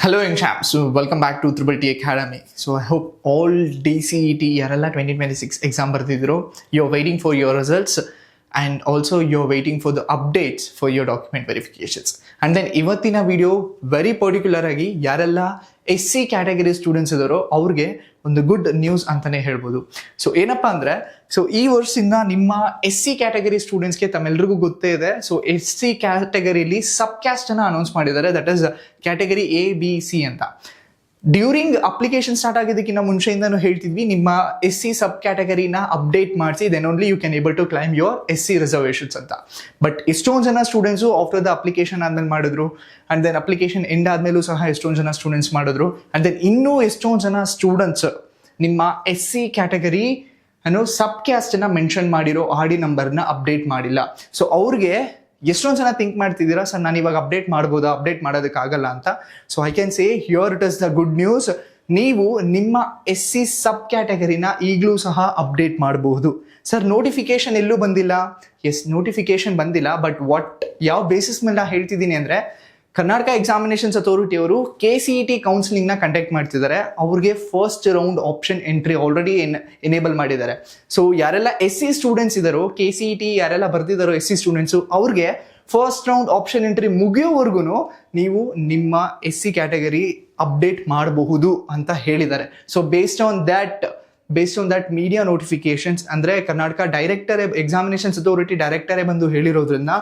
Hello, young chaps. So, welcome back to Triple T Academy. So, I hope all DCET ಯಾರೆಲ್ಲ 2026 exam ಬರ್ತಿದ್ರು, you're waiting for your results and also you're waiting for the updates for your document verifications. And then ಇವತ್ತಿನ video very particular ಆಗಿ ಯಾರೆಲ್ಲ SC category students ಇದಾರೋ ಅವ್ರಿಗೆ ಒಂದು good news ಅಂತಾನೆ ಹೇಳ್ಬೋದು. So ಏನಪ್ಪಾ ಅಂದ್ರೆ, ಸೊ ಈ ವರ್ಷದಿಂದ ನಿಮ್ಮ SC ಕ್ಯಾಟಗರಿ ಸ್ಟೂಡೆಂಟ್ಸ್ಗೆ ತಮ್ಮೆಲ್ರಿಗೂ ಗೊತ್ತೇ ಇದೆ. ಸೊ SC ಕ್ಯಾಟಗರಿಲಿ ಸಬ್ ಕ್ಯಾಸ್ಟ್ ಅನ್ನ ಅನೌನ್ಸ್ ಮಾಡಿದ್ದಾರೆ, ದಟ್ ಇಸ್ ಕ್ಯಾಟಗರಿ ABC ಅಂತ. ಡ್ಯೂರಿಂಗ್ ಅಪ್ಲಿಕೇಶನ್ ಸ್ಟಾರ್ಟ್ ಆಗಿದ್ದಕ್ಕಿಂತ ಮುಂಚೆಯಿಂದನೂ ಹೇಳ್ತಿದ್ವಿ, ನಿಮ್ಮ SC ಸಬ್ ಕ್ಯಾಟಗರಿನ ಅಪ್ಡೇಟ್ ಮಾಡಿಸಿ then only you can able to claim your SC reservations ಅಂತ. ಬಟ್ ಎಷ್ಟೊಂದು ಜನ ಸ್ಟೂಡೆಂಟ್ಸು ಆಫ್ಟರ್ ದ ಅಪ್ಲಿಕೇಶನ್ ಆದ್ಮೇಲೆ ಮಾಡಿದ್ರು, ಅಂಡ್ ದೆನ್ ಅಪ್ಲಿಕೇಶನ್ ಎಂಡ್ ಆದ್ಮೇಲೂ ಸಹ ಎಷ್ಟೊಂದು ಜನ ಸ್ಟೂಡೆಂಟ್ಸ್ ಮಾಡಿದ್ರು, ಅಂಡ್ ದೆನ್ ಇನ್ನೂ ಎಷ್ಟೊಂದು ಜನ ಸ್ಟೂಡೆಂಟ್ಸ್ ನಿಮ್ಮ SC ಕ್ಯಾಟಗರಿ ಅನ್ನೋ ಸಬ್ ಕ್ಯಾಸ್ಟ್ ಅನ್ನ ಮೆನ್ಷನ್ ಮಾಡಿರೋ ಆಡಿ ನಂಬರ್ನ ಅಪ್ಡೇಟ್ ಮಾಡಿಲ್ಲ. ಸೊ ಅವ್ರಿಗೆ ಎಷ್ಟೊಂದು ಜನ ಥಿಂಕ್ ಮಾಡ್ತಿದ್ದೀರಾ, ಸರ್ ನಾನು ಇವಾಗ ಅಪ್ಡೇಟ್ ಮಾಡ್ಬೋದಾ, ಅಪ್ಡೇಟ್ ಮಾಡೋದಕ್ಕಾಗಲ್ಲ ಅಂತ. So I can say here it is the good news. ನೀವು ನಿಮ್ಮ SC ಸಬ್ ಕ್ಯಾಟಗರಿನ ಈಗಲೂ ಸಹ ಅಪ್ಡೇಟ್ ಮಾಡಬಹುದು. ಸರ್ ನೋಟಿಫಿಕೇಶನ್ ಎಲ್ಲೂ ಬಂದಿಲ್ಲ. ಎಸ್, ನೋಟಿಫಿಕೇಶನ್ ಬಂದಿಲ್ಲ, ಬಟ್ ಯಾವ ಬೇಸಿಸ್ ಮೇಲೆ ನಾನು ಹೇಳ್ತಿದ್ದೀನಿ ಅಂದರೆ, ಕರ್ನಾಟಕ ಎಕ್ಸಾಮಿನೇಷನ್ಸ್ ಅಥಾರಿಟಿ ಅವರು KCET ಕೌನ್ಸಿಲಿಂಗ್ನ ಕಂಡಕ್ಟ್ ಮಾಡ್ತಿದ್ದಾರೆ. ಅವ್ರಿಗೆ first round option entry already enable ಮಾಡಿದ್ದಾರೆ. ಸೊ ಯಾರೆಲ್ಲ SC ಸ್ಟೂಡೆಂಟ್ಸ್ ಇದ್ದಾರೋ, KCET ಯಾರೆಲ್ಲ ಬರ್ತಿದ್ದಾರೋ SC ಸ್ಟೂಡೆಂಟ್ಸು, ಅವ್ರಿಗೆ ಫಸ್ಟ್ ರೌಂಡ್ ಆಪ್ಷನ್ ಎಂಟ್ರಿ ಮುಗಿಯೋವರೆಗೂ ನೀವು ನಿಮ್ಮ SC ಕ್ಯಾಟಗರಿ ಅಪ್ಡೇಟ್ ಮಾಡಬಹುದು ಅಂತ ಹೇಳಿದ್ದಾರೆ. So based on that media notifications, ಅಂದರೆ ಕರ್ನಾಟಕ ಎಕ್ಸಾಮಿನೇಷನ್ಸ್ ಅಥಾರಿಟಿ ಡೈರೆಕ್ಟರೇ ಬಂದು ಹೇಳಿರೋದ್ರಿಂದ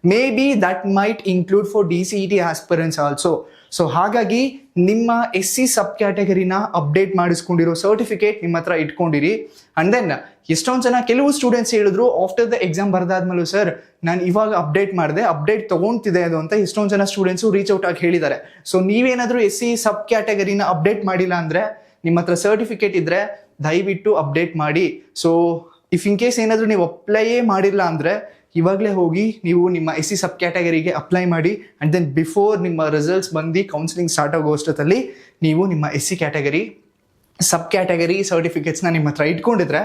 may be that might include for DCET aspirants also. So ಹಾಗಾಗಿ ನಿಮ್ಮ SC ಸಬ್ ಕ್ಯಾಟಗರಿನ ಅಪ್ಡೇಟ್ ಮಾಡಿಸ್ಕೊಂಡಿರೋ ಸರ್ಟಿಫಿಕೇಟ್ ನಿಮ್ಮ ಹತ್ರ ಇಟ್ಕೊಂಡಿರಿ. ಅಂಡ್ ದೆನ್ ಎಷ್ಟೊಂದು ಜನ, ಕೆಲವು ಸ್ಟೂಡೆಂಟ್ಸ್ ಹೇಳಿದ್ರು ಆಫ್ಟರ್ ದ ಎಕ್ಸಾಮ್ ಬರ್ದಾದ್ಮೇಲೂ, ಸರ್ ನಾನು ಇವಾಗ ಅಪ್ಡೇಟ್ ಮಾಡಿದೆ, ಅಪ್ಡೇಟ್ ತೊಗೊಳ್ತಿದೆ ಅದು ಅಂತ ಎಷ್ಟೊಂದು ಜನ ಸ್ಟೂಡೆಂಟ್ಸು ರೀಚ್ ಔಟ್ ಆಗಿ ಹೇಳಿದ್ದಾರೆ. ಸೊ ನೀವೇನಾದರೂ SC ಸಬ್ ಕ್ಯಾಟಗರಿನ ಅಪ್ಡೇಟ್ ಮಾಡಿಲ್ಲ ಅಂದರೆ, ನಿಮ್ಮ ಹತ್ರ ಸರ್ಟಿಫಿಕೇಟ್ ಇದ್ರೆ ದಯವಿಟ್ಟು ಅಪ್ಡೇಟ್ ಮಾಡಿ. ಸೊ ಇಫ್ ಇನ್ ಕೇಸ್ ಏನಾದರೂ ನೀವು ಅಪ್ಲೈಯೇ ಮಾಡಿಲ್ಲ ಅಂದರೆ, ಇವಾಗಲೇ ಹೋಗಿ ನೀವು ನಿಮ್ಮ SC ಸಬ್ ಕ್ಯಾಟಗರಿಗೆ ಅಪ್ಲೈ ಮಾಡಿ. ಆ್ಯಂಡ್ ದೆನ್ ಬಿಫೋರ್ ನಿಮ್ಮ ರಿಸಲ್ಟ್ಸ್ ಬಂದು ಕೌನ್ಸಿಲಿಂಗ್ ಸ್ಟಾರ್ಟ್ ಆಗೋ ಅಷ್ಟೊತ್ತಲ್ಲಿ ನೀವು ನಿಮ್ಮ SC ಕ್ಯಾಟಗರಿ ಸಬ್ ಕ್ಯಾಟಗರಿ ಸರ್ಟಿಫಿಕೇಟ್ಸ್ನ ನಿಮ್ಮ ಹತ್ರ ಇಟ್ಕೊಂಡಿದ್ರೆ,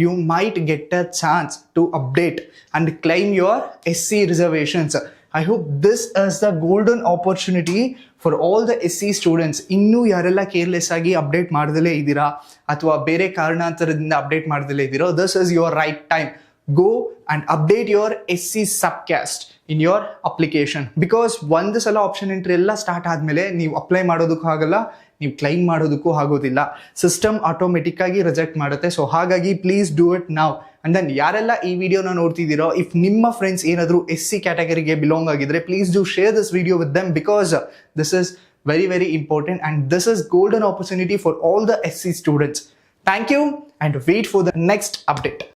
you might get a chance to update and claim your SC reservations. I hope this is the golden opportunity for all the SC students. ಇನ್ನೂ ಯಾರೆಲ್ಲ ಕೇರ್ಲೆಸ್ ಆಗಿ ಅಪ್ಡೇಟ್ ಮಾಡ್ದಲೇ ಇದ್ದೀರಾ ಅಥವಾ ಬೇರೆ ಕಾರಣಾಂತರದಿಂದ ಅಪ್ಡೇಟ್ ಮಾಡ್ದಲೇ ಇದ್ದೀರೋ, this is your right time. Go and update your SC subcast in your application, because ಒಂದು ಸಲ option entry ಎಲ್ಲ ಸ್ಟಾರ್ಟ್ ಆದಮೇಲೆ ನೀವು ಅಪ್ಲೈ ಮಾಡೋದಕ್ಕೂ ಆಗಲ್ಲ, ನೀವು ಕ್ಲೈಮ್ ಮಾಡೋದಕ್ಕೂ ಆಗೋದಿಲ್ಲ. ಸಿಸ್ಟಮ್ ಆಟೋಮೆಟಿಕ್ ಆಗಿ ರಿಜೆಕ್ಟ್ ಮಾಡುತ್ತೆ. ಸೊ ಹಾಗಾಗಿ ಪ್ಲೀಸ್ ಡೂ ಇಟ್ ನಾವ್. ಅಂಡ್ ದೆನ್ ಯಾರೆಲ್ಲ ಈ ವಿಡಿಯೋನ ನೋಡ್ತಿದ್ದೀರೋ, ಇಫ್ ನಿಮ್ಮ ಫ್ರೆಂಡ್ಸ್ ಏನಾದರೂ SC ಕ್ಯಾಟಗರಿಗೆ ಬಿಲಾಂಗ್ ಆಗಿದ್ರೆ, please do share this video with them, because this is very, very important and this is golden opportunity for all the SC students. Thank you and wait for the next update.